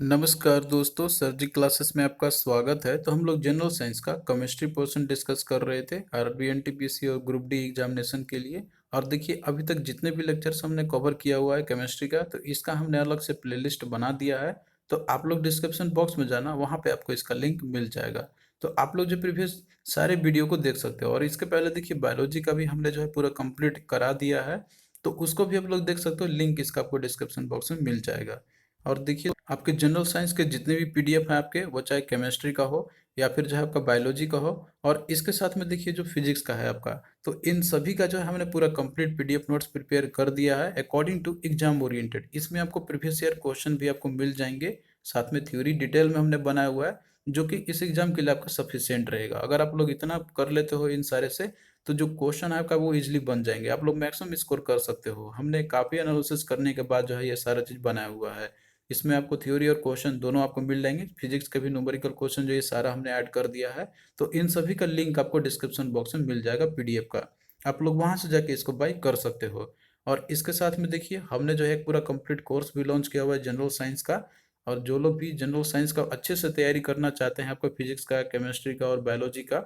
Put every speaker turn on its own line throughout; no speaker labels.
नमस्कार दोस्तों, सर जी क्लासेस में आपका स्वागत है। तो हम लोग जनरल साइंस का केमिस्ट्री पोर्शन डिस्कस कर रहे थे आरबी एनटीपीसी और ग्रुप डी एग्जामिनेशन के लिए। और देखिए अभी तक जितने भी लेक्चर्स हमने कवर किया हुआ है केमिस्ट्री का, तो इसका हमने अलग से प्लेलिस्ट बना दिया है। तो आप लोग डिस्क्रिप्शन बॉक्स में जाना, वहाँ पे आपको इसका लिंक मिल जाएगा। तो आप लोग जो प्रीवियस सारे वीडियो को देख सकते हो। और इसके पहले देखिए बायोलॉजी का भी हमने जो है पूरा कंप्लीट करा दिया है, तो उसको भी आप लोग देख सकते हो। लिंक इसका आपको डिस्क्रिप्शन बॉक्स में मिल जाएगा। और देखिए आपके जनरल साइंस के जितने भी पीडीएफ हैं आपके, वो चाहे केमिस्ट्री का हो या फिर जो है आपका बायोलॉजी का हो, और इसके साथ में देखिए जो फिजिक्स का है आपका, तो इन सभी का जो है हमने पूरा कंप्लीट पीडीएफ नोट्स प्रिपेयर कर दिया है अकॉर्डिंग टू एग्जाम ओरिएंटेड। इसमें आपको प्रीवियस ईयर क्वेश्चन भी आपको मिल जाएंगे, साथ में थ्योरी डिटेल में हमने बनाया हुआ है, जो कि इस एग्जाम के लिए आपका सफिशियंट रहेगा। अगर आप लोग इतना कर लेते हो इन सारे से, तो जो क्वेश्चन है आपका वो इजिली बन जाएंगे, आप लोग मैक्सिमम स्कोर कर सकते हो। हमने काफ़ी एनालिसिस करने के बाद जो है ये सारा चीज़ बनाया हुआ है। इसमें आपको थ्योरी और क्वेश्चन दोनों आपको मिल जाएंगे। फिजिक्स के भी न्यूमेरिकल क्वेश्चन जो ये सारा हमने ऐड कर दिया है। तो इन सभी का लिंक आपको डिस्क्रिप्शन बॉक्स में मिल जाएगा पीडीएफ का। आप लोग वहां से जाके इसको बाई कर सकते हो। और इसके साथ में देखिए हमने जो है एक पूरा कंप्लीट कोर्स भी लॉन्च किया हुआ है जनरल साइंस का। और जो लोग भी जनरल साइंस का अच्छे से तैयारी करना चाहते हैं, आपको फिजिक्स का, केमिस्ट्री का और बायोलॉजी का,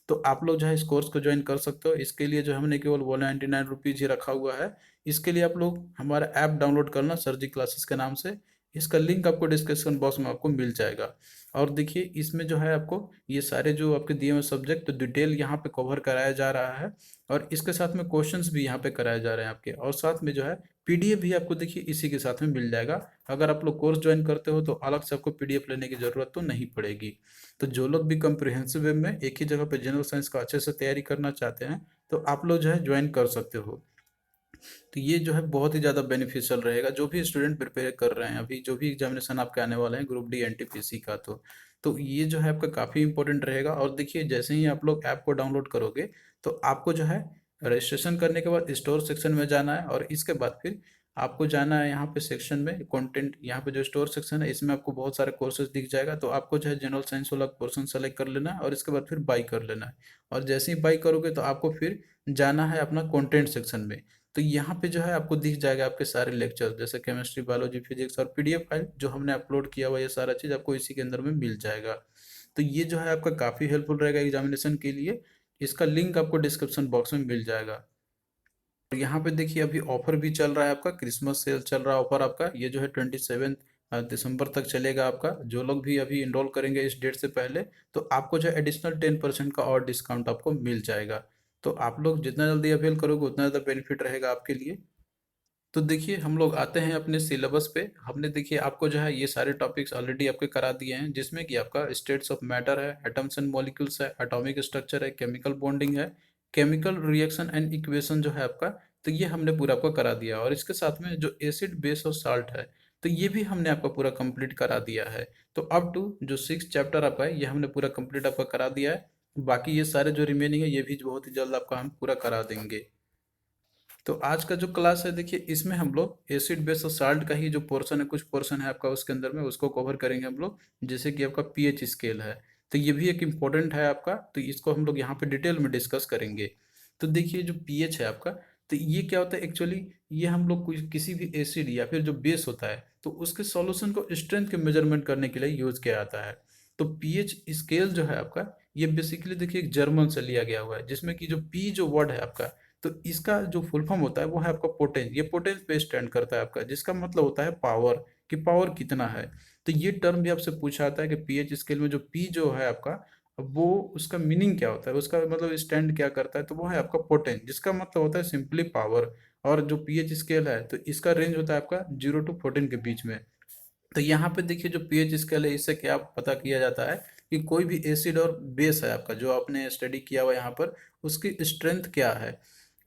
तो आप लोग जो है इस कोर्स को ज्वाइन कर सकते हो। इसके लिए जो हमने केवल 199 रुपीज़ ही रखा हुआ है। इसके लिए आप लोग हमारा ऐप डाउनलोड करना, सर जी क्लासेस के नाम से। इसका लिंक आपको डिस्क्रिप्शन बॉक्स में आपको मिल जाएगा। और देखिए इसमें जो है आपको ये सारे जो आपके दिए हुए सब्जेक्ट तो डिटेल यहाँ पे कवर कराया जा रहा है। और इसके साथ में क्वेश्चंस भी यहाँ पे कराए जा रहे हैं आपके, और साथ में जो है पीडीएफ भी आपको देखिए इसी के साथ में मिल जाएगा। अगर आप लोग कोर्स ज्वाइन करते हो तो अलग से आपको पीडीएफ लेने की जरूरत तो नहीं पड़ेगी। तो जो लोग भी कम्प्रिहेंसिव वे में एक ही जगह पे जनरल साइंस का अच्छे से तैयारी करना चाहते हैं, तो आप लोग जो है ज्वाइन कर सकते हो। तो ये जो है बहुत ही ज़्यादा बेनिफिशियल रहेगा जो भी स्टूडेंट प्रिपेयर कर रहे हैं। अभी जो भी एग्जामिनेशन आपके आने वाले हैं ग्रुप डी एनटीपीसी का, तो ये जो है आपका काफ़ी इंपॉर्टेंट रहेगा। और देखिए जैसे ही आप लोग ऐप को डाउनलोड करोगे, तो आपको जो है रजिस्ट्रेशन करने के बाद स्टोर सेक्शन में जाना है। और इसके बाद फिर आपको जाना है यहाँ पे सेक्शन में कंटेंट, यहाँ पे जो स्टोर सेक्शन है इसमें आपको बहुत सारे कोर्सेज दिख जाएगा। तो आपको जो है जनरल साइंस वाला पोर्शन सेलेक्ट कर लेना है, और इसके बाद फिर बाई कर लेना है। और जैसे ही बाई करोगे तो आपको फिर जाना है अपना कंटेंट सेक्शन में। तो यहाँ पे जो है आपको दिख जाएगा आपके सारे लेक्चर, जैसे केमिस्ट्री, बायोलॉजी, फिजिक्स, और पीडीएफ फाइल जो हमने अपलोड किया हुआ, ये सारा चीज़ आपको इसी के अंदर में मिल जाएगा। तो ये जो है आपका काफ़ी हेल्पफुल रहेगा एग्जामिनेशन के लिए। इसका लिंक आपको डिस्क्रिप्शन बॉक्स में मिल जाएगा। और यहाँ पे देखिए अभी ऑफर भी चल रहा है आपका, क्रिसमस सेल चल रहा है ऑफर आपका। ये जो है 27 दिसंबर तक चलेगा आपका। जो लोग भी अभी इनरोल करेंगे इस डेट से पहले, तो आपको जो है एडिशनल 10% का और डिस्काउंट आपको मिल जाएगा। तो आप लोग जितना जल्दी अवेल करोगे उतना ज़्यादा बेनिफिट रहेगा आपके लिए। तो देखिए हम लोग आते हैं अपने सिलेबस पे। हमने देखिए आपको जो है ये सारे टॉपिक्स ऑलरेडी आपके करा दिए हैं, जिसमें कि आपका स्टेट्स ऑफ मैटर है, एटम्स एंड मॉलिक्यूल्स है, एटॉमिक स्ट्रक्चर है, केमिकल बॉन्डिंग है, केमिकल रिएक्शन एंड इक्वेशन जो है आपका, तो ये हमने पूरा आपको करा दिया। और इसके साथ में जो एसिड, बेस और साल्ट है, तो ये भी हमने आपका पूरा कंप्लीट करा दिया है। तो अप टू जो 6 चैप्टर आपका है, ये हमने पूरा कंप्लीट आपका करा दिया है। बाकी ये सारे जो रिमेनिंग है, ये भी बहुत ही जल्द आपका हम पूरा करा देंगे। तो आज का जो क्लास है देखिए, इसमें हम लोग एसिड, बेस और साल्ट का ही जो पोर्शन है, कुछ पोर्शन है आपका उसके अंदर में, उसको कवर करेंगे हम लोग। जैसे कि आपका पीएच स्केल है, तो ये भी एक इम्पोर्टेंट है आपका, तो इसको हम लोग यहाँ पे डिटेल में डिस्कस करेंगे। तो देखिए जो पीएच है आपका, तो ये क्या होता है एक्चुअली, ये हम लोग किसी भी एसिड या फिर जो बेस होता है, तो उसके सॉल्यूशन को स्ट्रेंथ के मेजरमेंट करने के लिए यूज किया जाता है। तो पीएच स्केल जो है आपका, ये बेसिकली देखिए एक जर्मन से लिया गया हुआ है, जिसमें कि जो पी जो वर्ड है आपका, तो इसका जो फुल फॉर्म होता है वो है आपका पोटेंस। ये पोटेंस पे स्टैंड करता है आपका, जिसका मतलब होता है पावर, कि पावर कितना है। तो ये टर्म भी आपसे पूछा जाता है कि पीएच स्केल में जो पी जो है आपका, वो उसका मीनिंग क्या होता है, उसका मतलब स्टैंड क्या करता है, तो वो है आपका पोटेंस, जिसका मतलब होता है सिंपली पावर। और जो पीएच स्केल है, तो इसका रेंज होता है आपका 0 to 14 के बीच में। तो यहाँ पे देखिए जो पीएच स्केल है, इससे क्या पता किया जाता है कि कोई भी एसिड और बेस है आपका, जो आपने स्टडी किया हुआ यहाँ पर, उसकी स्ट्रेंथ क्या है,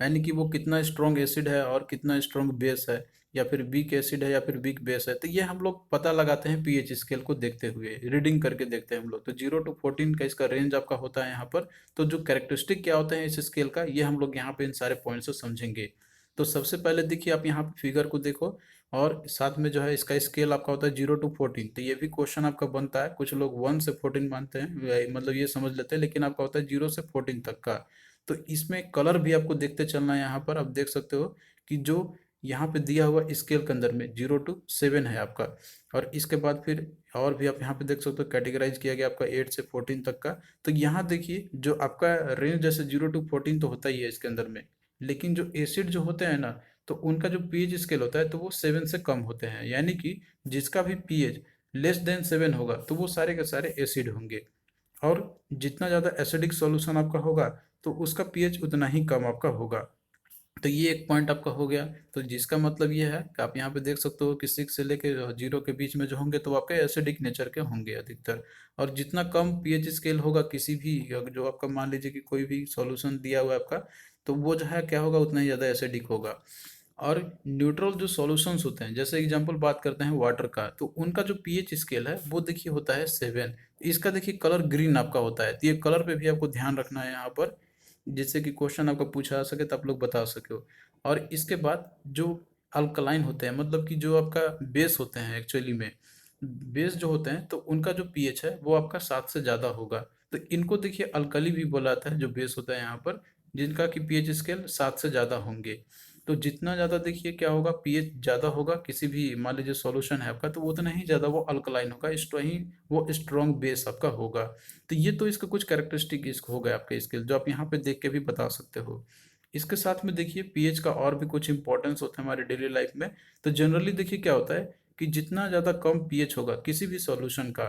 यानी कि वो कितना स्ट्रॉन्ग एसिड है और कितना स्ट्रॉन्ग बेस है, या फिर वीक एसिड है या फिर वीक बेस है। तो ये हम लोग पता लगाते हैं पीएच स्केल को देखते हुए, रीडिंग करके देखते हैं हम लोग। तो 0 to 14 का इसका रेंज आपका होता है यहाँ पर। तो जो कैरेक्टरिस्टिक क्या होते हैं इस स्केल का, ये हम लोग यहाँ पे इन सारे पॉइंट से समझेंगे। तो सबसे पहले देखिए आप यहाँ पे फिगर को देखो, और साथ में जो है इसका स्केल आपका होता है 0 to 14। तो ये भी क्वेश्चन आपका बनता है, कुछ लोग 1 से 14 मानते हैं, मतलब ये समझ लेते हैं, लेकिन आपका होता है 0 से 14 तक का। तो इसमें कलर भी आपको देखते चलना है। यहाँ पर आप देख सकते हो कि जो यहाँ पे दिया हुआ स्केल के अंदर में 0 to 7 है आपका। और इसके बाद फिर और भी आप यहाँ पे देख सकते हो कैटेगराइज किया गया आपका 8 से 14 तक का। तो यहाँ देखिए जो आपका रेंज जैसे 0 to 14 तो होता ही है इसके अंदर में, लेकिन जो एसिड जो होते हैं ना, तो उनका जो पीएच स्केल होता है तो वो 7 से कम होते हैं, यानी कि जिसका भी पीएच <<7 होगा तो वो सारे के सारे एसिड होंगे। और जितना ज़्यादा एसिडिक सॉल्यूशन आपका होगा तो उसका पीएच उतना ही कम आपका होगा। तो ये एक पॉइंट आपका हो गया। तो जिसका मतलब ये है कि आप यहाँ पे देख सकते हो कि 6 से लेके 0 के बीच में जो होंगे तो आपके एसिडिक नेचर के होंगे अधिकतर। और जितना कम पीएच स्केल होगा किसी भी, जो आपका मान लीजिए कि कोई भी सॉल्यूशन दिया हुआ है आपका, तो वो जो है क्या होगा, उतना ही ज़्यादा एसिडिक होगा। और न्यूट्रल जो सॉल्यूशंस होते हैं, जैसे एग्जांपल बात करते हैं वाटर का, तो उनका जो पीएच स्केल है वो देखिए होता है 7। इसका देखिए कलर ग्रीन आपका होता है, तो ये कलर पे भी आपको ध्यान रखना है यहाँ पर, जिससे कि क्वेश्चन आपका पूछा जा सके तो आप लोग बता सके हो। और इसके बाद जो अल्कलाइन होते हैं, मतलब कि जो आपका बेस होते हैं, एक्चुअली में बेस जो होते हैं तो उनका जो पीएच है वो आपका 7 से ज़्यादा होगा। तो इनको देखिए अल्कली भी बोला जाता है, जो बेस होता है यहाँ पर, जिनका कि पीएच स्केल 7 से ज़्यादा होंगे। तो जितना ज़्यादा देखिए क्या होगा, पीएच ज़्यादा होगा किसी भी मान लीजिए सॉल्यूशन है आपका, तो उतना ही ज़्यादा वो अल्कलाइन होगा, इस ही वो स्ट्रॉन्ग बेस आपका होगा। तो ये तो इसका कुछ कैरेक्टरिस्टिक इसको हो गया आपके स्केल, जो आप यहाँ पे देख के भी बता सकते हो। इसके साथ में देखिए पीएच का और भी कुछ इंपॉर्टेंस होता है हमारे डेली लाइफ में। तो जनरली देखिए क्या होता है कि जितना ज़्यादा कम पीएच होगा किसी भी सॉल्यूशन का,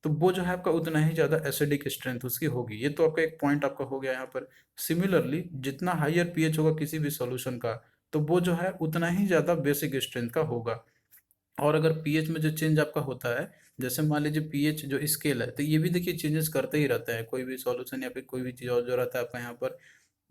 तो वो जो है आपका उतना ही ज़्यादा एसिडिक स्ट्रेंथ उसकी होगी। ये तो आपका एक पॉइंट आपका हो गया यहाँ पर। सिमिलरली जितना हायर पीएच होगा किसी भी सॉल्यूशन का, तो वो जो है उतना ही ज़्यादा बेसिक स्ट्रेंथ का होगा। और अगर पीएच में जो चेंज आपका होता है, जैसे मान लीजिए पीएच जो स्केल है, तो ये भी देखिए चेंजेस करते ही रहता है, कोई भी सॉल्यूशन या फिर कोई भी चीज़ और जो रहता है आपका यहाँ पर,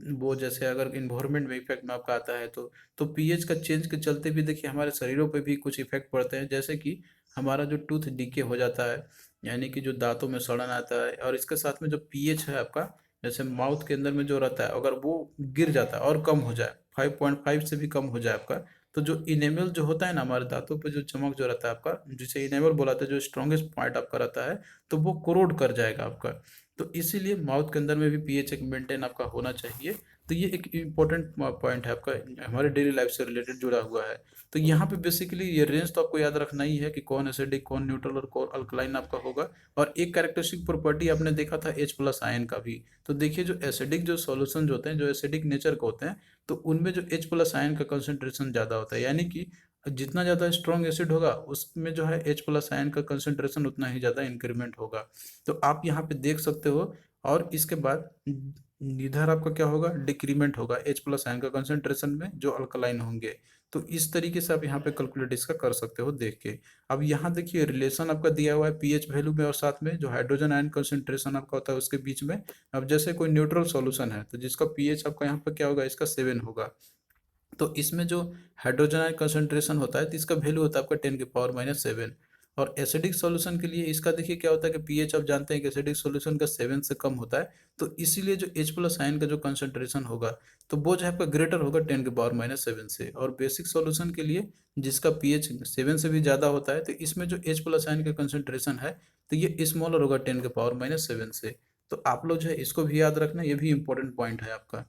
वो जैसे अगर इन्वायरमेंट में इफेक्ट में आपका आता है तो पीएच का चेंज के चलते भी देखिए हमारे शरीरों पे भी कुछ इफेक्ट पड़ते हैं, जैसे कि हमारा जो टूथ डीके हो जाता है, यानी कि जो दांतों में सड़न आता है। और इसके साथ में जो पीएच है आपका, जैसे माउथ के अंदर में जो रहता है, अगर वो गिर जाता है और कम हो जाए, 5.5 से भी कम हो जाए आपका, तो जो इनेमल जो होता है ना हमारे दांतों पे, जो चमक जो रहता है आपका, जिसे इनेमल बोलाते हैं, जो स्ट्रॉन्गेस्ट पॉइंट आपका रहता है, तो वो कोरोड कर जाएगा आपका। तो इसीलिए माउथ के अंदर में भी पीएच एक मेंटेन आपका होना चाहिए। तो ये एक इम्पोर्टेंट पॉइंट है आपका, हमारे डेली लाइफ से रिलेटेड जुड़ा हुआ है। तो यहाँ पे बेसिकली ये रेंज तो आपको याद रखना ही है कि कौन एसिडिक, कौन न्यूट्रल और कौन अल्कलाइन आपका होगा। और एक कैरेक्टरिस्टिक प्रॉपर्टी आपने देखा था H+ आयन का भी। तो देखिए जो एसिडिक जो सॉल्यूशन जो होते हैं, जो एसिडिक नेचर के होते हैं, तो उनमें जो H+ आयन का कंसंट्रेशन ज़्यादा होता है, यानी कि जितना ज़्यादा स्ट्रॉन्ग एसिड होगा उसमें जो है H+ आयन का कंसंट्रेशन उतना ही ज़्यादा इंक्रीमेंट होगा। तो आप यहाँ पे देख सकते हो। और इसके बाद इधर आपका क्या होगा, डिक्रीमेंट होगा H+आयन का कंसंट्रेशन में, जो अल्कलाइन होंगे। तो इस तरीके से आप यहाँ पे कैलकुलेट इसका कर सकते हो देख के। अब यहाँ देखिए रिलेशन आपका दिया हुआ है पीएच वैल्यू में, और साथ में जो हाइड्रोजन आयन कंसंट्रेशन आपका होता है उसके बीच में। अब जैसे कोई न्यूट्रल सॉल्यूशन है तो जिसका पीएच आपका यहाँ पे क्या होगा, इसका 7 होगा। तो इसमें जो हाइड्रोजन आयन कंसंट्रेशन होता है तो इसका वैल्यू होता है आपका 10⁻⁻⁷। और एसिडिक सॉल्यूशन के लिए इसका देखिए क्या होता है कि पीएच आप जानते हैं कि एसिडिक सॉल्यूशन का 7 से कम होता है। तो इसीलिए जो H+आयन का जो कंसंट्रेशन होगा तो वो जो है आपका ग्रेटर होगा 10⁻⁷ से। और बेसिक सॉल्यूशन के लिए जिसका पीएच 7 से भी ज़्यादा होता है, तो इसमें जो H+आयन का कंसंट्रेशन है तो ये स्मॉलर होगा 10⁻⁷ से। तो आप लोग जो है इसको भी याद रखना, ये भी इंपॉर्टेंट पॉइंट है आपका।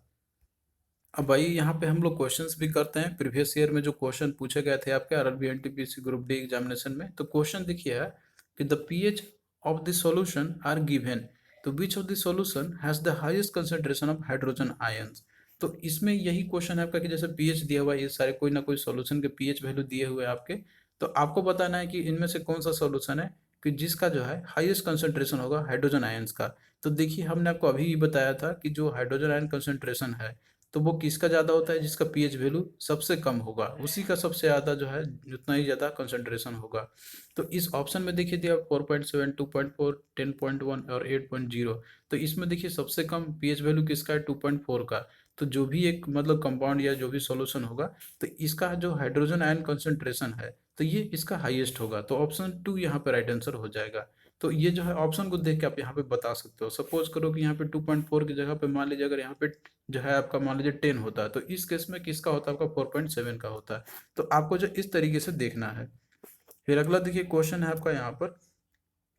अब भाई यहाँ पे हम लोग क्वेश्चंस भी करते हैं। प्रीवियस ईयर में जो क्वेश्चन पूछे गए थे आपके RRB NTPC group D examination में, तो क्वेश्चन देखिए है कि the pH of the solution are given, तो which of the solution has the highest concentration of hydrogen ions. तो इसमें यही क्वेश्चन है आपका कि जैसे पीएच दिया हुआ है, ये सारे कोई ना कोई सॉल्यूशन के पीएच वैल्यू दिए हुए हैं आपके, तो आपको बताना है कि इनमें से कौन सा सॉल्यूशन है कि जिसका जो है हाईएस्ट कंसंट्रेशन होगा हाइड्रोजन आयंस का। तो देखिए हमने आपको अभी ही बताया था कि जो हाइड्रोजन आयन कंसंट्रेशन है तो वो किसका ज़्यादा होता है, जिसका पीएच वैल्यू सबसे कम होगा उसी का सबसे ज़्यादा जो है उतना ही ज़्यादा कंसंट्रेशन होगा। तो इस ऑप्शन में देखिए दिया 4.7, 2.4, 10.1 और 8.0। तो इसमें देखिए सबसे कम पीएच वैल्यू किसका है, 2.4 का। तो जो भी एक मतलब कंपाउंड या जो भी सॉल्यूशन होगा, तो इसका जो हाइड्रोजन आयन कंसंट्रेशन है तो ये इसका हाईएस्ट होगा। तो ऑप्शन 2 यहाँ पे राइट आंसर हो जाएगा। तो ये जो है ऑप्शन को देख के आप यहाँ पे बता सकते हो। सपोज करो कि यहाँ पे 2.4 की जगह पे मान लीजिए अगर यहाँ पे जो है आपका मान लीजिए 10 होता है, तो इस केस में किसका होता है, आपका 4.7 का होता है। तो आपको जो इस तरीके से देखना है। फिर अगला देखिए क्वेश्चन है आपका यहाँ पर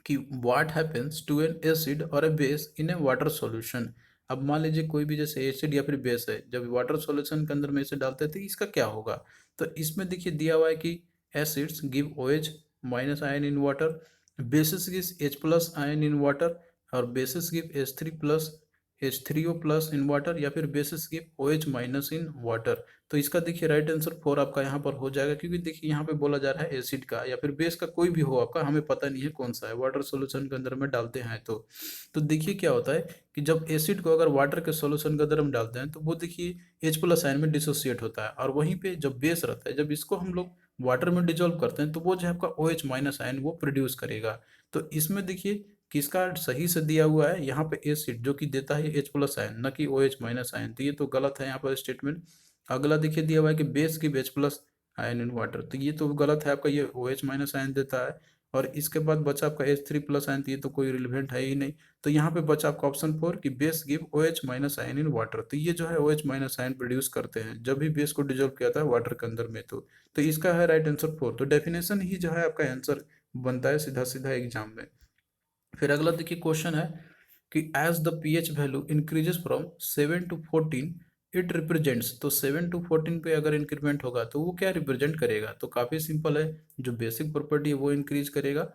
कि what happens to an acid और a base in a water solution. अब मान लीजिए कोई भी जैसे एसिड या फिर बेस है, जब वाटर सॉल्यूशन के अंदर में इसे डालते हैं तो इसका क्या होगा। तो इसमें देखिए दिया हुआ है कि acids give OH minus ion in water, bases gives H plus ion in water, और bases give H3 plus H3O plus in water, या फिर bases give OH minus in water. तो इसका देखिए राइट आंसर 4 आपका यहाँ पर हो जाएगा, क्योंकि देखिए यहाँ पे बोला जा रहा है एसिड का या फिर बेस का, कोई भी हो आपका, हमें पता नहीं है कौन सा है, वाटर सॉल्यूशन के अंदर में डालते हैं तो देखिए क्या होता है कि जब एसिड को अगर वाटर के सॉल्यूशन के अंदर हम डालते हैं तो वो देखिए H प्लस आयन में डिसोसिएट होता है, और वहीं पे जब बेस रहता है, जब इसको हम लोग वाटर में डिजोल्व करते हैं तो वो जो है आपका OH माइनस आयन वो प्रोड्यूस करेगा। तो इसमें देखिए किसका सही से दिया हुआ है, यहाँ पे एसिड जो कि देता है H प्लस आयन, न कि OH माइनस आयन, तो ये तो गलत है यहाँ पर स्टेटमेंट। अगला देखिए दिया हुआ है कि base give H plus ion in water, तो ये तो गलत है आपका, ये OH माइनस आयन देता है। और इसके बाद बचा आपका H3 प्लस आयन, तो ये तो कोई रिलेवेंट है ही नहीं। तो यहाँ पे बचा आपका ऑप्शन 4 कि base give OH minus ion in water, तो ये जो है OH माइनस आयन प्रोड्यूस करते हैं जब भी बेस को डिजोल्व किया था वाटर के अंदर में। तो इसका है राइट आंसर 4, तो डेफिनेशन ही जो है आपका आंसर बनता है सीधा सीधा एग्जाम में। फिर अगला देखिए क्वेश्चन है कि as the pH value increases from 7 to 14 it represents, तो 7 टू 14 पे अगर इंक्रीमेंट होगा तो वो क्या रिप्रेजेंट करेगा, तो काफ़ी सिंपल है, जो बेसिक प्रॉपर्टी है वो इंक्रीज करेगा।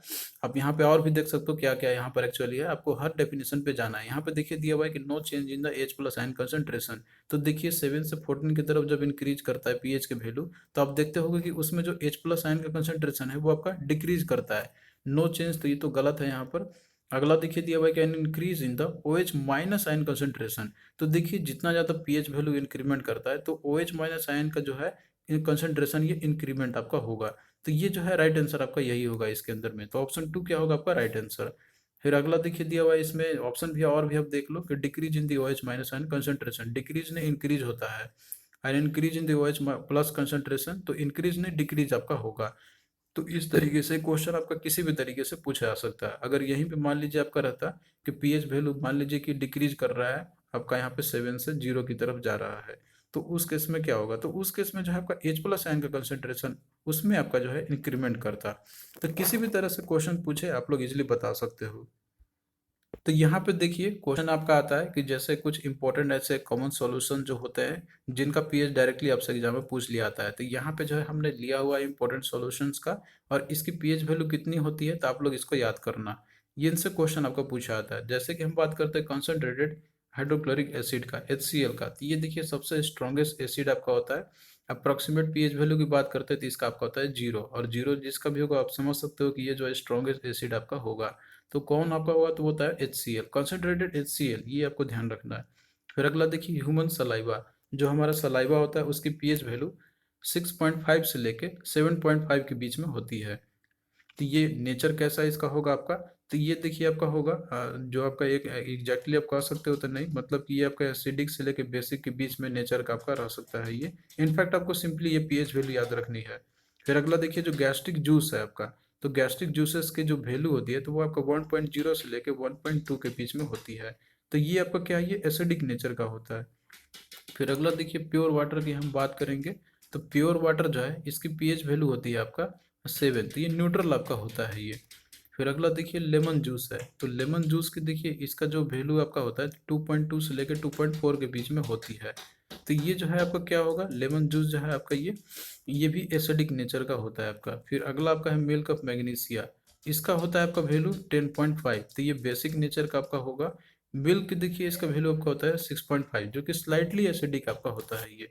आप यहाँ पे और भी देख सकते हो क्या क्या यहाँ पर एक्चुअली है, आपको हर डेफिनेशन पे जाना है। यहाँ पे देखिए दिया हुआ है कि no change in the H plus ion concentration, तो देखिए 7 से 14 की तरफ जब इंक्रीज करता है पीएच के वैल्यू, तो आप देखते होगे कि उसमें जो H प्लस आयन का कंसंट्रेशन है वो आपका डिक्रीज करता है। नो चेंज, तो ये तो गलत है यहाँ पर। अगला देखिए दिया हुआ है कि an increase in the OH minus ion concentration, तो देखिए जितना ज़्यादा पीएच वैल्यू इंक्रीमेंट करता है तो OH माइनस आयन का जो है कंसंट्रेशन ये इंक्रीमेंट आपका होगा। तो ये जो है राइट आंसर आपका यही होगा इसके अंदर में, तो ऑप्शन 2 क्या होगा आपका राइट आंसर। फिर अगला देखिए दिया हुआ है इसमें ऑप्शन भी और भी आप देख लो कि decrease in the OH minus ion concentration, decrease ने इंक्रीज होता है, and increase in the OH plus concentration, तो इंक्रीज ने डिक्रीज आपका होगा। तो इस तरीके से क्वेश्चन आपका किसी भी तरीके से पूछा जा सकता है। अगर यहीं पे मान लीजिए आपका रहता कि पीएच वैल्यू मान लीजिए कि डिक्रीज कर रहा है आपका, यहाँ पे 7 से 0 की तरफ जा रहा है, तो उस केस में क्या होगा, तो उस केस में जो है आपका H प्लस आयन का कंसेंट्रेशन उसमें आपका जो है इंक्रीमेंट करता। तो किसी भी तरह से क्वेश्चन पूछे आप लोग इजिली बता सकते हो। तो यहाँ पे देखिए क्वेश्चन आपका आता है कि जैसे कुछ इंपॉर्टेंट ऐसे कॉमन सॉल्यूशन जो होते हैं जिनका पीएच डायरेक्टली आपसे एग्जाम में पूछ लिया आता है, तो यहाँ पे जो है हमने लिया हुआ है इंपॉर्टेंट सॉल्यूशंस का, और इसकी पीएच वैल्यू कितनी होती है तो आप लोग इसको याद करना। ये इनसे क्वेश्चन आपका पूछा आता है। जैसे कि हम बात करते हैं कॉन्सेंट्रेटेड हाइड्रोक्लोरिक एसिड का, HCl का, तो ये देखिए सबसे स्ट्रॉन्गेस्ट एसिड आपका होता है। अप्रॉक्सीमेट पीएच वैल्यू की बात करते हैं तो इसका आपका होता है 0, और 0 जिसका भी होगा आप समझ सकते हो कि ये जो है स्ट्रॉन्गेस्ट एसिड आपका होगा। तो कौन आपका होगा, तो वो होता है HCl, कॉन्सेंट्रेटेड HCl, ये आपको ध्यान रखना है। फिर अगला देखिए ह्यूमन सलाइवा, जो हमारा सलाइवा होता है उसकी पीएच वैल्यू 6.5 से लेके 7.5 के बीच में होती है। तो ये नेचर कैसा इसका होगा आपका, तो ये देखिए आपका होगा जो आपका एक एग्जैक्टली आप कह सकते हो तो नहीं, मतलब कि ये आपका एसिडिक से लेके बेसिक के बीच में नेचर का आपका रह सकता है ये। इनफैक्ट आपको सिंपली ये पीएच वैल्यू याद रखनी है। फिर अगला देखिए जो गैस्ट्रिक जूस है आपका, तो गैस्ट्रिक जूसेस की जो वैल्यू होती है तो वो आपका 1.0 से लेके 1.2 के बीच में होती है। तो ये आपका क्या है, ये एसिडिक नेचर का होता है। फिर अगला देखिए प्योर वाटर की हम बात करेंगे, तो प्योर वाटर जो है इसकी पीएच वैल्यू होती है आपका 7, तो ये न्यूट्रल आपका होता है ये। फिर अगला देखिए लेमन जूस है, तो लेमन जूस की देखिए इसका जो वैल्यू आपका होता है 2.2 से लेकर 2.4 के बीच में होती है। तो ये जो है आपका क्या होगा, लेमन जूस जो है आपका ये भी एसिडिक नेचर का होता है आपका। फिर अगला आपका है मिल्क ऑफ मैग्नीशिया, इसका होता है आपका वैल्यू 10.5, तो ये बेसिक नेचर का आपका होगा। मिल्क देखिए इसका वैल्यू आपका होता है 6.5, जो कि स्लाइटली एसिडिक आपका होता है ये।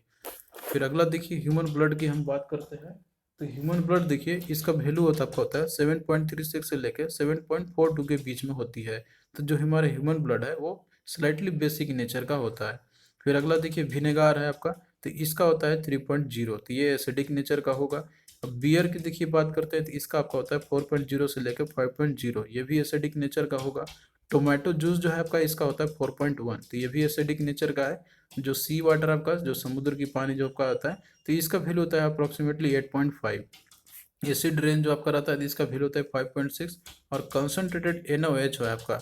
फिर अगला देखिए ह्यूमन ब्लड की हम बात करते हैं, तो ह्यूमन ब्लड देखिए इसका वैल्यू होता आपका होता है 7.36 से लेकर 7.42 के बीच में होती है। तो जो हमारा ह्यूमन ब्लड है वो स्लाइटली बेसिक नेचर का होता है। फिर अगला देखिए विनेगार है आपका, तो इसका होता है 3.0, तो ये एसिडिक नेचर का होगा। अब बियर की देखिए बात करते हैं तो इसका आपका होता है 4.0 से लेकर 5.0, ये भी एसिडिक नेचर का होगा। टोमेटो जूस जो है आपका इसका होता है 4.1, तो ये भी एसिडिक नेचर का है। जो सी वाटर आपका जो समुद्र की पानी जो आपका आता है तो इसका वैल्यू होता है अप्रोक्सीमेटली 8.5। एसिड रेन जो आपका रहता है तो इसका वैल्यू होता है 5.6, और कंसनट्रेटेड NaOH है आपका,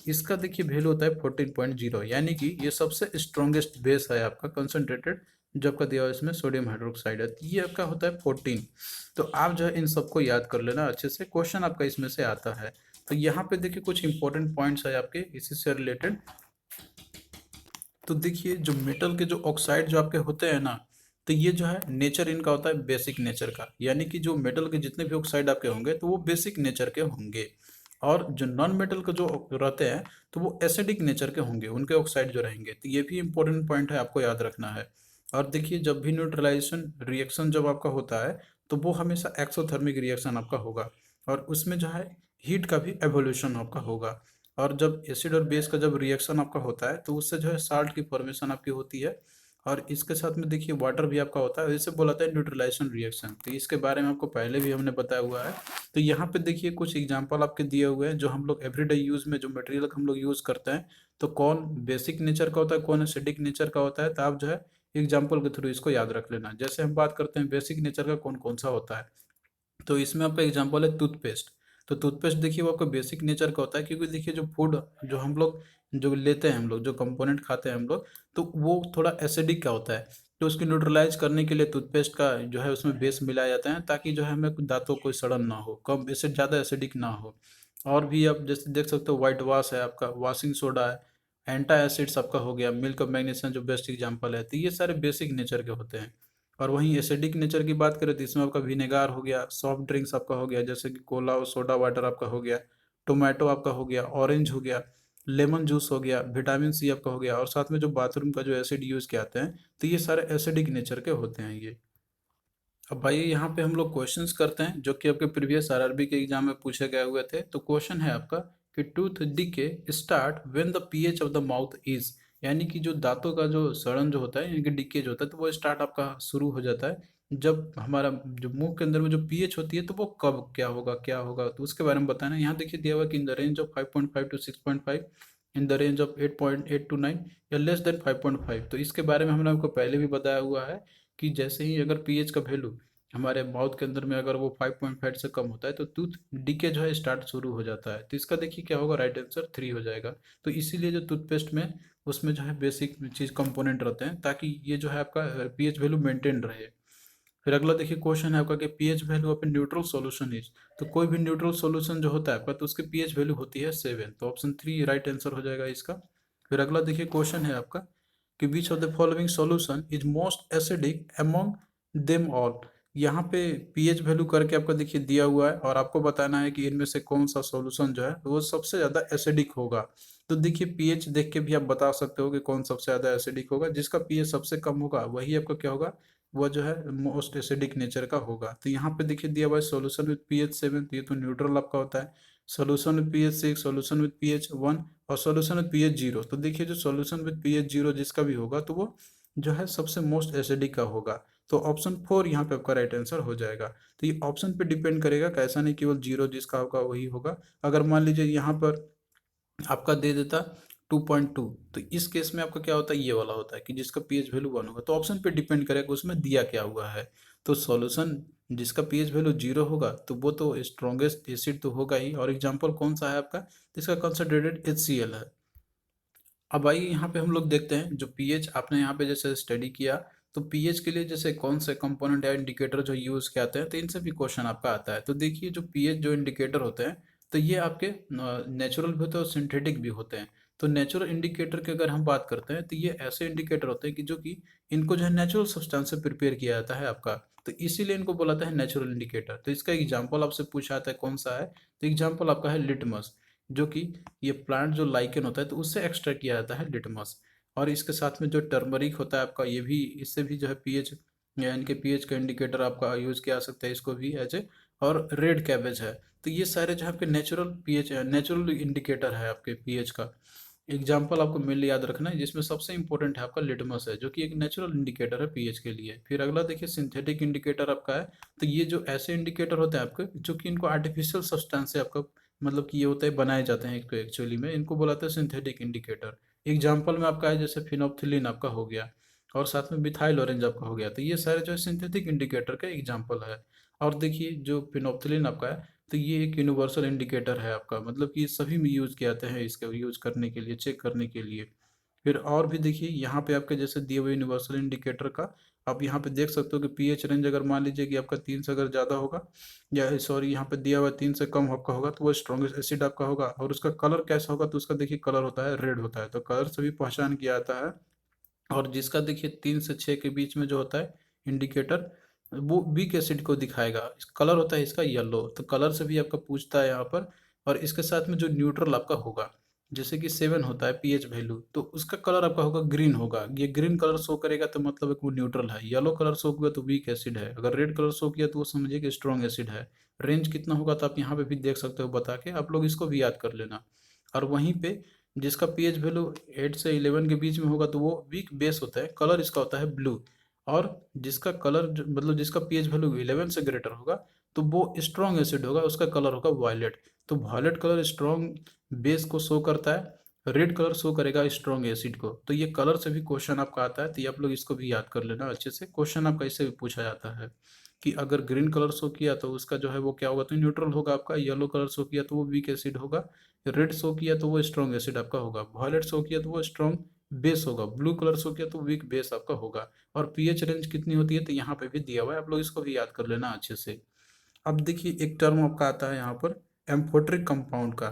इसका देखिए वैल्यू होता है 14.0, यानी कि ये सबसे स्ट्रॉन्गेस्ट बेस है आपका कंसनट्रेटेड जो आपका दिया हुआ है इसमें सोडियम हाइड्रोक्साइड है, तो ये आपका होता है 14। तो आप जो है इन सबको याद कर लेना अच्छे से, क्वेश्चन आपका इसमें से आता है। तो यहाँ पे देखिए कुछ इंपॉर्टेंट पॉइंट्स है आपके इसी से रिलेटेड। तो देखिए जो मेटल के जो ऑक्साइड जो आपके होते हैं ना, तो ये जो है नेचर इनका होता है बेसिक नेचर का, यानी कि जो मेटल के जितने भी ऑक्साइड आपके होंगे तो वो बेसिक नेचर के होंगे, और जो नॉन मेटल के जो रहते हैं तो वो एसिडिक नेचर के होंगे, उनके ऑक्साइड जो रहेंगे। तो ये भी इंपॉर्टेंट पॉइंट है, आपको याद रखना है। और देखिए जब भी न्यूट्रलाइजेशन रिएक्शन जब आपका होता है तो वो हमेशा एक्सोथर्मिक रिएक्शन आपका होगा, और उसमें जो है हीट का भी एवोल्यूशन आपका होगा। और जब एसिड और बेस का जब रिएक्शन आपका होता है तो उससे जो है साल्ट की फॉर्मेशन आपकी होती है, और इसके साथ में देखिए वाटर भी आपका होता है, इसे बोला जाता है न्यूट्रलाइजेशन रिएक्शन। तो इसके बारे में आपको पहले भी हमने बताया हुआ है। तो यहाँ पे देखिए कुछ एग्जांपल आपके दिए हुए हैं जो हम लोग एवरीडे यूज में जो मटेरियल हम लोग यूज करते हैं, तो कौन बेसिक नेचर का होता है, कौन एसिडिक नेचर का होता है। तो आप जो है एग्जाम्पल के थ्रू इसको याद रख लेना। जैसे हम बात करते हैं बेसिक नेचर का कौन कौन सा होता है, तो इसमें आपका एग्जांपल है टूथपेस्ट। तो टूथपेस्ट देखिए वो आपका बेसिक नेचर का होता है, क्योंकि देखिए जो फूड जो हम लोग जो लेते हैं, हम लोग जो कंपोनेंट खाते हैं हम लोग, तो वो थोड़ा एसिडिक का होता है। तो उसको न्यूट्रलाइज करने के लिए टूथपेस्ट का जो है उसमें बेस मिलाया जाता है, ताकि जो है हमें दांतों कोई सड़न ना हो, कम एसिड ज़्यादा एसिडिक ना हो। और भी आप जैसे देख सकते हो वाइट वॉश है आपका, वॉशिंग सोडा है, एंटा एसिड्स आपका हो गया, मिल्क और मैग्नीशियम जो बेस्ट एग्जाम्पल है। तो ये सारे बेसिक नेचर के होते हैं। और वहीं एसिडिक नेचर की बात करें तो इसमें आपका विनेगार हो गया, सॉफ्ट ड्रिंक्स आपका हो गया जैसे कि कोला और सोडा वाटर आपका हो गया, टोमेटो आपका हो गया, ऑरेंज हो गया, लेमन जूस हो गया, विटामिन सी आपका हो गया, और साथ में जो बाथरूम का जो एसिड यूज किए आते हैं, तो ये सारे एसिडिक नेचर के होते हैं ये। अब भाई यहाँ पे हम लोग क्वेश्चंस करते हैं जो कि आपके प्रीवियस आरआरबी के एग्जाम में पूछे गए हुए थे। तो क्वेश्चन है आपका कि tooth decay start when the pH of the mouth is, यानी कि जो दांतों का जो सड़न जो होता है यानी कि डीके जो होता है, तो वो स्टार्ट आपका शुरू हो जाता है जब हमारा जो मुंह के अंदर में जो पीएच होती है, तो वो कब क्या होगा क्या होगा, तो उसके बारे में बताना। यहाँ देखिए दिया हुआ कि in the range of 5.5 to 6.5, in the range of 8.8 to 9, या लेस देन 5.5। तो इसके बारे में हमने आपको पहले भी बताया हुआ है कि जैसे ही अगर पीएच का वैल्यू हमारे माउथ के अंदर में अगर वो 5.5 से कम होता है तो टूथ डीके जो है स्टार्ट शुरू हो जाता है। तो इसका देखिए क्या होगा, राइट आंसर 3 हो जाएगा। तो इसीलिए जो टूथपेस्ट में उसमें जो है बेसिक चीज कंपोनेंट रहते हैं, ताकि ये जो है आपका पीएच वैल्यू मेंटेन रहे। फिर अगला देखिए क्वेश्चन है आपका कि pH value of neutral solution is. तो कोई भी न्यूट्रल सॉल्यूशन जो होता है आपका, तो उसकी पीएच वैल्यू होती है 7। तो ऑप्शन 3 राइट आंसर हो जाएगा इसका। फिर अगला देखिए क्वेश्चन है आपका कि विच of the following solution is most acidic among them all. यहाँ पे पीएच वैल्यू करके आपका देखिए दिया हुआ है, और आपको बताना है कि इनमें से कौन सा सॉल्यूशन जो है वो सबसे ज्यादा एसिडिक होगा। तो देखिए पीएच देख के भी आप बता सकते हो कि कौन सबसे ज्यादा एसिडिक होगा। जिसका पीएच सबसे कम होगा वही आपका क्या होगा, वो जो है मोस्ट एसिडिक नेचर का होगा। तो यहाँ पे देखिए दिया हुआ है सोल्यूशन विद पीएच 7, ये तो न्यूट्रल आपका होता है। Solution with pH 6, solution with pH 1, और सोल्यूशन विद पीएच 0। तो देखिए जो सोल्यूशन विद पीएच 0 जिसका भी होगा, तो वो जो है सबसे मोस्ट एसिडिक का होगा। तो ऑप्शन 4 यहाँ पे आपका राइट आंसर हो जाएगा। तो ये ऑप्शन पे डिपेंड करेगा, कैसा नहीं केवल 0 जिसका होगा वही होगा। अगर मान लीजिए यहाँ पर आपका दे देता 2.2, तो इस केस में आपका क्या होता है, ये वाला होता है कि जिसका पीएच वैल्यू 1 होगा। तो ऑप्शन पे डिपेंड करेगा उसमें दिया क्या हुआ है। तो सॉल्यूशन जिसका पीएच वैल्यू 0 होगा तो वो तो स्ट्रॉन्गेस्ट एसिड तो होगा ही। और एग्जांपल कौन सा है आपका, तो इसका कंसंट्रेटेड HCl है। अब आइए यहाँ पे हम लोग देखते हैं जो पीएच आपने यहाँ पे जैसे स्टडी किया, तो पीएच के लिए जैसे कौन से कंपोनेंट या इंडिकेटर जो यूज किए आते हैं, तो इनसे भी क्वेश्चन आपका आता है। तो देखिए जो पीएच जो इंडिकेटर होते हैं, तो ये आपके नेचुरल भी होते हैं और सिंथेटिक भी होते हैं। तो नेचुरल इंडिकेटर की अगर हम बात करते हैं, तो ये ऐसे इंडिकेटर होते हैं कि जो कि इनको जो है नेचुरल सब्सटेंस से प्रिपेयर किया जाता है आपका, तो इसीलिए इनको बोला जाता है नेचुरल इंडिकेटर। तो इसका एग्जाम्पल आपसे पूछा जाता है कौन सा है, तो एग्जाम्पल आपका है लिटमस, जो कि ये प्लांट जो लाइकेन होता है तो उससे एक्सट्रैक्ट किया जाता है लिटमस। और इसके साथ में जो टर्मरिक होता है आपका, ये भी इससे भी जो है पीएच या इनके पीएच का इंडिकेटर आपका यूज किया जा सकता है, इसको भी एज ए। और रेड कैबेज है। तो ये सारे जो है आपके नेचुरल पीएच नेचुरल इंडिकेटर है आपके पीएच का। एग्जाम्पल आपको मेनली याद रखना है, जिसमें सबसे इंपॉर्टेंट है आपका लिटमस है, जो कि एक नेचुरल इंडिकेटर है पीएच के लिए। फिर अगला देखिए सिंथेटिक इंडिकेटर आपका है। तो ये जो ऐसे इंडिकेटर होते हैं आपके जो कि इनको आर्टिफिशियल सब्सटेंस से आपका मतलब कि ये होता है बनाए जाते हैं एक एक्चुअली में, इनको बुलाते हैं सिंथेटिक इंडिकेटर। एग्जाम्पल में आपका है जैसे फिनोप्थिलीन आपका हो गया, और साथ में मिथाइल ऑरेंज आपका हो गया। तो ये सारे जो है सिंथेटिक इंडिकेटर का एग्जाम्पल है। और देखिए जो फिनोप्थिलीन आपका है, तो ये एक यूनिवर्सल इंडिकेटर है आपका, मतलब कि सभी में यूज किए जाते हैं इसका यूज करने के लिए, चेक करने के लिए। फिर और भी देखिए यहाँ पे आपके जैसे दिए हुए यूनिवर्सल इंडिकेटर का आप यहाँ पे देख सकते हो कि पीएच रेंज अगर मान लीजिए कि आपका 3 से अगर ज़्यादा होगा, या सॉरी यहाँ पे दिया हुआ 3 से कम आपका होगा, तो वो स्ट्रॉन्गेस्ट एसिड आपका होगा। और उसका कलर कैसा होगा, तो उसका देखिए कलर होता है रेड होता है, तो कलर से भी पहचान किया जाता है। और जिसका देखिए 3 से 6 के बीच में जो होता है, इंडिकेटर वो वीक एसिड को दिखाएगा। कलर होता है इसका येलो, तो कलर से भी आपका पूछता है यहाँ पर। और इसके साथ में जो न्यूट्रल आपका होगा, जैसे कि 7 होता है पीएच वैल्यू, तो उसका कलर आपका होगा ग्रीन होगा। ये ग्रीन कलर शो करेगा तो मतलब एक वो न्यूट्रल है। येलो कलर शो किया तो वीक एसिड है। अगर रेड कलर शो किया तो वो समझिए कि स्ट्रॉन्ग एसिड है। रेंज कितना होगा तो आप यहाँ पे भी देख सकते हो बता के, आप लोग इसको भी याद कर लेना। और वहीं पे जिसका पीएच वैल्यू 8 से 11 के बीच में होगा तो वो वीक बेस होता है, कलर इसका होता है ब्लू। और जिसका कलर मतलब जिसका पीएच वैल्यू 11 से ग्रेटर होगा तो वो स्ट्रॉन्ग एसिड होगा, उसका कलर होगा वायलेट। तो वायलेट कलर स्ट्रॉन्ग बेस को शो करता है, रेड कलर शो करेगा स्ट्रॉन्ग एसिड को। तो ये कलर से भी क्वेश्चन आपका आता है, तो ये आप लोग इसको भी याद कर लेना अच्छे से। क्वेश्चन आपका इससे भी पूछा जाता है कि अगर ग्रीन कलर शो किया तो उसका जो है वो क्या होगा, तो न्यूट्रल होगा आपका। येलो कलर शो किया तो वो वीक एसिड होगा। रेड शो किया तो वो स्ट्रॉन्ग एसिड आपका होगा। वायलेट शो किया तो वो स्ट्रॉन्ग बेस होगा। ब्लू कलर शो किया तो वीक बेस आपका होगा। और पीएच रेंज कितनी होती है तो यहाँ पे भी दिया हुआ है, आप लोग इसको भी याद कर लेना अच्छे से। अब देखिए एक टर्म आपका आता है यहाँ पर एम्फोट्रिक कंपाउंड का।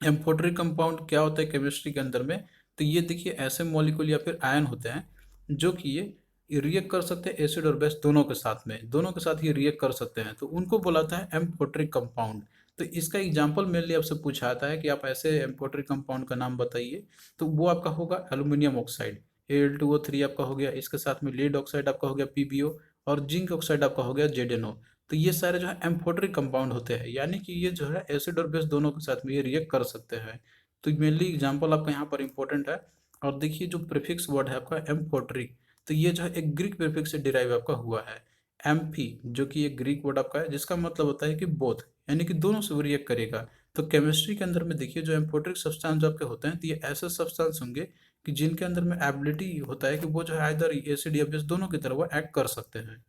एम्फोट्रिक कंपाउंड क्या होता है केमिस्ट्री के अंदर में, तो ये देखिए ऐसे मॉलिक्यूल या फिर आयन होते हैं जो कि ये रिएक्ट कर सकते हैं एसिड और बेस दोनों के साथ में, दोनों के साथ ये रिएक्ट कर सकते हैं, तो उनको बुलाता है एम्फोट्रिक कंपाउंड। तो इसका एग्जाम्पल मेनली आपसे पूछा जाता है कि आप ऐसे एम्फोट्रिक कंपाउंड का नाम बताइए, तो वो आपका होगा एल्यूमिनियम ऑक्साइड Al2O3 आपका हो गया, इसके साथ में लीड ऑक्साइड आपका हो गया PbO, और जिंक ऑक्साइड आपका हो गया ZnO। तो ये सारे जो है एम्फोट्रिक कंपाउंड होते हैं, यानी कि ये जो है एसिड और बेस दोनों के साथ में ये रिएक्ट कर सकते हैं। तो मेनली एग्जांपल आपका यहाँ पर इंपॉर्टेंट है। और देखिए जो प्रीफिक्स वर्ड है आपका एम्फोट्रिक, तो ये जो है एक ग्रीक प्रीफिक्स से डिराइव आपका हुआ है। एम्फी जो कि एक ग्रीक वर्ड आपका है जिसका मतलब होता है कि बोथ, यानी कि दोनों से वो रिएक्ट करेगा। तो केमिस्ट्री के अंदर में देखिए जो एम्फोट्रिक सब्सटेंस आपके होते हैं तो ये ऐसे सब्सटेंस होंगे कि जिनके अंदर में एबिलिटी होता है कि वो जो है इधर एसिड या बेस दोनों की तरह वो एक्ट कर सकते हैं।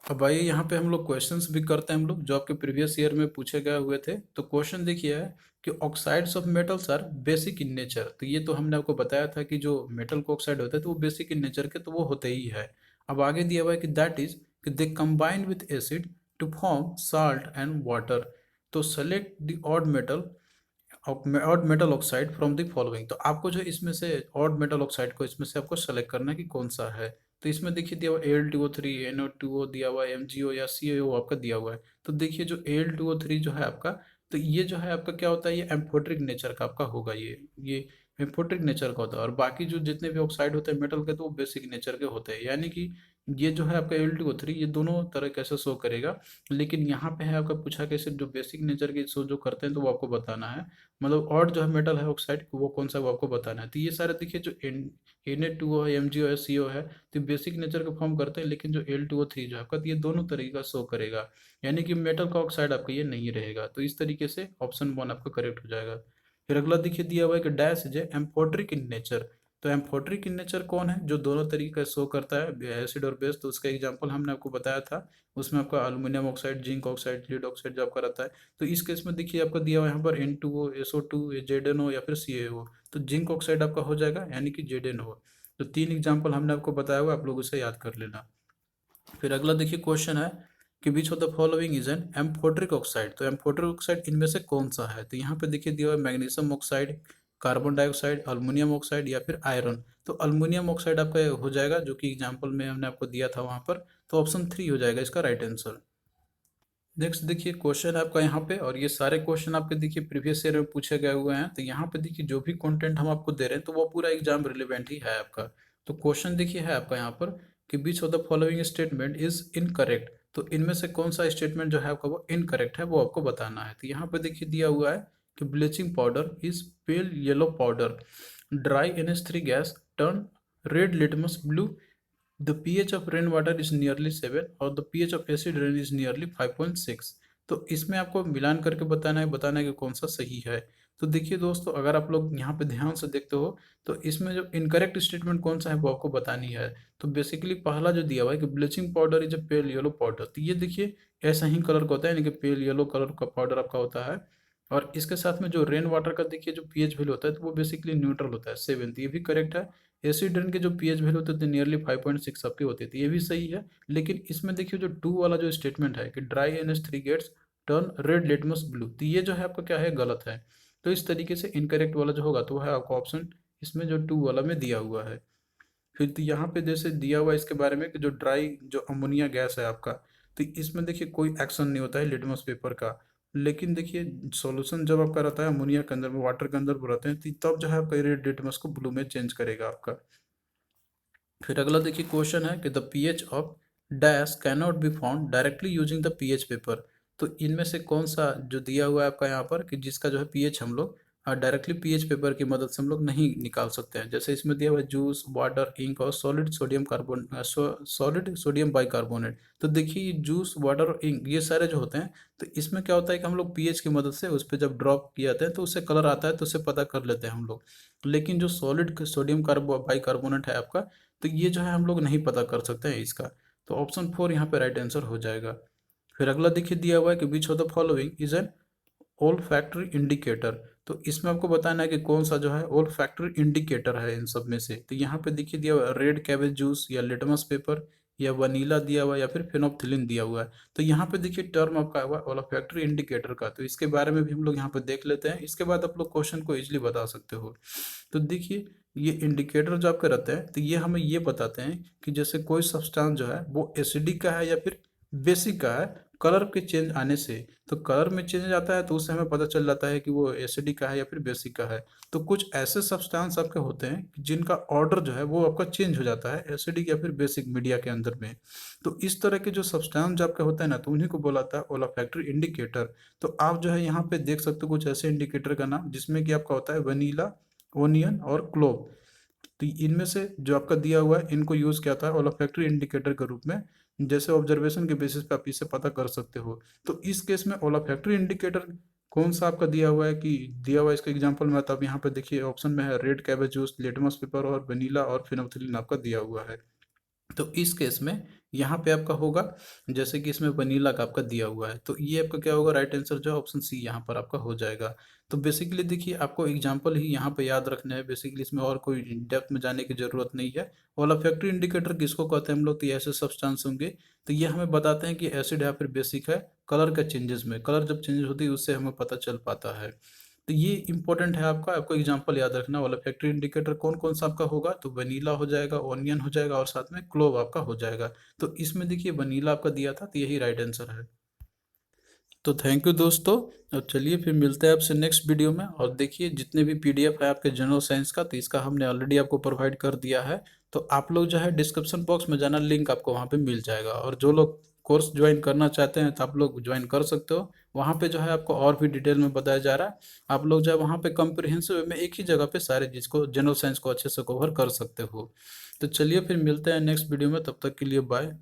अब आइए यहाँ पे हम लोग क्वेश्चंस भी करते हैं हम लोग, जो आपके प्रीवियस ईयर में पूछे गए हुए थे। तो क्वेश्चन देखिए है कि oxides of metals are basic in nature. तो ये तो हमने आपको बताया था कि जो मेटल को ऑक्साइड होता है तो वो बेसिक इन नेचर के, तो वो होते ही है। अब आगे दिया हुआ है कि दैट इज कि they combine with acid to form salt and water. तो select the odd metal odd metal oxide from the following. तो आपको जो इसमें से ऑड मेटल ऑक्साइड को इसमें से आपको सेलेक्ट करना है कि कौन सा है। तो इसमें देखिए दिया हुआ Al2O3, NO2O दिया हुआ है, MgO या CaO आपका दिया हुआ है। तो देखिए जो Al2O3 जो है आपका, तो ये जो है आपका क्या होता है, ये एम्फोट्रिक नेचर का आपका होगा। ये एम्फोट्रिक नेचर का होता है। और बाकी जो जितने भी ऑक्साइड होते हैं मेटल के तो वो बेसिक नेचर के होते हैं, यानी कि ये जो है आपका Al2O3 ये दोनों तरह कैसे शो करेगा। लेकिन यहाँ पे है आपका पूछा कैसे जो बेसिक नेचर के शो जो करते हैं तो वो आपको बताना है। मतलब और जो है मेटल है ऑक्साइड वो कौन सा वो आपको बताना है। तो ये सारे देखिए जो Na2O है, MgO है, CO है, तो बेसिक नेचर का फॉर्म करते हैं। लेकिन जो Al2O3 जो है आपका, तो ये दोनों तरीके का शो करेगा, यानी कि मेटल का ऑक्साइड आपका ये नहीं रहेगा। तो इस तरीके से ऑप्शन 1 आपका करेक्ट हो जाएगा। फिर अगला देखिए दिया हुआ है कि dash is amphoteric in nature. तो एम्फोट्रिक इन नेचर कौन है, जो दोनों तरीके का शो करता है एसिड और बेस। तो उसका एग्जाम्पल हमने आपको बताया था, उसमें आपका aluminium oxide, zinc oxide, lead oxide जो आपका रहता है। तो इस केस में देखिए आपका दिया हुआ है यहाँ पर N2O, SO2, ZnO या फिर CaO। तो जिंक ऑक्साइड आपका हो जाएगा, यानी कि ZnO। तो 3 एग्जाम्पल हमने आपको बताया हुआ, आप लोग उसे याद कर लेना। फिर अगला देखिए क्वेश्चन है कि विच of the following is an amphoteric oxide. तो एम्फोट्रिक ऑक्साइड इनमें से कौन सा है। तो यहाँ पे देखिए दिया हुआ है magnesium oxide, carbon dioxide, aluminium oxide या फिर आयरन। तो अल्युमिनियम ऑक्साइड आपका हो जाएगा, जो कि एग्जाम्पल में हमने आपको दिया था वहाँ पर। तो ऑप्शन 3 हो जाएगा इसका राइट आंसर। नेक्स्ट देखिए क्वेश्चन है आपका यहाँ पे, और ये सारे क्वेश्चन आपके देखिए प्रीवियस ईयर में पूछे गए हुए हैं। तो यहाँ पे देखिए जो भी कंटेंट हम आपको दे रहे हैं तो वो पूरा एग्जाम रिलेवेंट ही है आपका। तो क्वेश्चन देखिए है आपका यहाँ पर कि which of the following statement is incorrect. तो इनमें से कौन सा स्टेटमेंट जो है आपका वो इनकरेक्ट है, वो आपको बताना है। तो यहाँ पे देखिए दिया हुआ है कि bleaching powder is pale yellow powder, dry NH3 gas turn red litmus blue, the pH of rainwater is nearly 7 और the pH of acid rain is nearly 5.6। तो इसमें आपको मिलान करके बताना है कि कौन सा सही है। तो देखिए दोस्तों, अगर आप लोग यहाँ पे ध्यान से देखते हो तो इसमें जो इनकरेक्ट स्टेटमेंट कौन सा है वो आपको बतानी है। तो बेसिकली पहला जो दिया हुआ है कि bleaching powder is a pale yellow powder, तो ये देखिए ऐसा ही कलर का होता है, यानी कि पेल येलो कलर का पाउडर आपका होता है। और इसके साथ में जो रेन वाटर का देखिए जो पीएच वैल्यू होता है तो वो बेसिकली न्यूट्रल होता है 7, तो ये भी करेक्ट है। एसिड रेन के जो पीएच वैल्यू होते थे नियरली 5.6 आपके होते थे, ये भी सही है। लेकिन इसमें देखिए जो 2 वाला जो स्टेटमेंट है कि dry NH3 gets turn red litmus blue, तो ये जो है आपका क्या है, गलत है। तो इस तरीके से इनकरेक्ट वाला जो होगा तो वो है आपका ऑप्शन इसमें जो 2 वाला में दिया हुआ है। फिर तो यहाँ पे जैसे दिया हुआ है इसके बारे में कि जो ड्राई जो अमोनिया गैस है आपका, तो इसमें देखिए कोई एक्शन नहीं होता है लिटमस पेपर का। लेकिन देखिए सॉल्यूशन जब आपका रहता है अमोनिया के अंदर में, वाटर के अंदर रहते हैं, तो तब जो है आपका रेड लिटमस को ब्लू में चेंज करेगा आपका। फिर अगला देखिए क्वेश्चन है कि the pH of dash cannot be found directly using the pH paper. तो इनमें से कौन सा जो दिया हुआ है आपका यहाँ पर कि जिसका जो है पीएच हम लोग डायरेक्टली पीएच पेपर की मदद से हम लोग नहीं निकाल सकते हैं। जैसे इसमें दिया हुआ है जूस, वाटर, इंक और solid sodium carbon solid sodium bicarbonate. तो देखिए जूस, वाटर और इंक ये सारे जो होते हैं, तो इसमें क्या होता है कि हम लोग पीएच की मदद से उस पर जब ड्रॉप किए जाते हैं तो उससे कलर आता है, तो उससे पता कर लेते हैं हम लोग। लेकिन जो सॉलिड सोडियम कार्बो बाइकार्बोनेट है आपका, तो ये जो है हम लोग नहीं पता कर सकते हैं इसका। तो ऑप्शन 4 यहाँ पे राइट आंसर हो जाएगा। फिर अगला देखिए दिया हुआ है कि विच of the following is an ओल फैक्ट्री इंडिकेटर। तो इसमें आपको बताना है कि कौन सा जो है ओल फैक्ट्री इंडिकेटर है इन सब में से। तो यहाँ पे देखिए दिया हुआ है रेड कैबेज जूस, या लिटमस पेपर, या वनीला दिया हुआ है, या फिर फेनोप्थिलिन दिया हुआ है। तो यहाँ पे देखिए टर्म आपका हुआ ओल फैक्ट्री इंडिकेटर का, तो इसके बारे में भी हम लोग यहाँ पे देख लेते हैं। इसके बाद आप लोग क्वेश्चन को इजिली बता सकते हो। तो देखिए ये इंडिकेटर जो आपके रहते हैं, तो ये हमें ये बताते हैं कि जैसे कोई सब्सटेंस जो है वो एसिडिक का है या फिर बेसिक का है, कलर के चेंज आने से। तो कलर में चेंज आता है तो उससे हमें पता चल जाता है कि वो एसिडिक का है या फिर बेसिक का है। तो कुछ ऐसे सब्सटेंस आपके होते हैं कि जिनका ऑर्डर जो है वो आपका चेंज हो जाता है एसिडिक या फिर बेसिक मीडिया के अंदर में। तो इस तरह के जो सब्सटेंस जो आपके होते हैं ना, तो उन्हीं को बोला था ओलाफैक्टरी इंडिकेटर। तो आप जो है यहाँ पे देख सकते हो कुछ ऐसे इंडिकेटर का नाम, जिसमें कि आपका होता है वनीला, ओनियन और क्लोव। तो इनमें से जो आपका दिया हुआ है इनको यूज किया था ओलाफैक्टरी इंडिकेटर के रूप में। जैसे ऑब्जर्वेशन के बेसिस पे आप इसे पता कर सकते हो। तो इस केस में ओलाफैक्टरी इंडिकेटर कौन सा आपका दिया हुआ है कि दिया हुआ है इसका एग्जांपल में, तो आप यहाँ पे देखिए ऑप्शन में है red cabbage juice, litmus paper और वनीला और फिनोल्फिलीन आपका दिया हुआ है। तो इस केस में यहाँ पे आपका होगा, जैसे कि इसमें वनीला का आपका दिया हुआ है, तो ये आपका क्या होगा, राइट आंसर जो है ऑप्शन सी यहाँ पर आपका हो जाएगा। तो बेसिकली देखिए आपको एग्जांपल ही यहाँ पे याद रखना है, बेसिकली इसमें और कोई डेप्थ में जाने की जरूरत नहीं है। और फैक्ट्री इंडिकेटर किसको कहते हैं हम लोग, तो ये ऐसे सब्सटेंस होंगे, तो ये हमें बताते हैं कि एसिड है फिर बेसिक है। कलर का चेंजेस में, कलर जब चेंज होती है उससे हमें पता चल पाता है। तो ये इंपॉर्टेंट है आपका, आपको एग्जांपल याद रखना वाला। फैक्ट्री इंडिकेटर कौन कौन सा आपका होगा, तो वनीला हो जाएगा, ऑनियन हो जाएगा और साथ में क्लोव आपका हो जाएगा। तो इसमें देखिए वनीला आपका दिया था, तो यही राइट आंसर है। तो थैंक यू दोस्तों। और चलिए फिर मिलते हैं आपसे नेक्स्ट वीडियो में। और देखिए जितने भी पीडीएफ है आपके जनरल साइंस का, तो इसका हमने ऑलरेडी आपको प्रोवाइड कर दिया है। तो आप लोग जो है डिस्क्रिप्शन बॉक्स में जाना, लिंक आपको वहाँ पे मिल जाएगा। और जो लोग कोर्स ज्वाइन करना चाहते हैं तो आप लोग ज्वाइन कर सकते हो। वहाँ पे जो है आपको और भी डिटेल में बताया जा रहा है। आप लोग जो है वहाँ पे कम्प्रिहेंसिव में एक ही जगह पे सारे जिसको जनरल साइंस को अच्छे से कवर कर सकते हो। तो चलिए फिर मिलते हैं नेक्स्ट वीडियो में, तब तक के लिए बाय।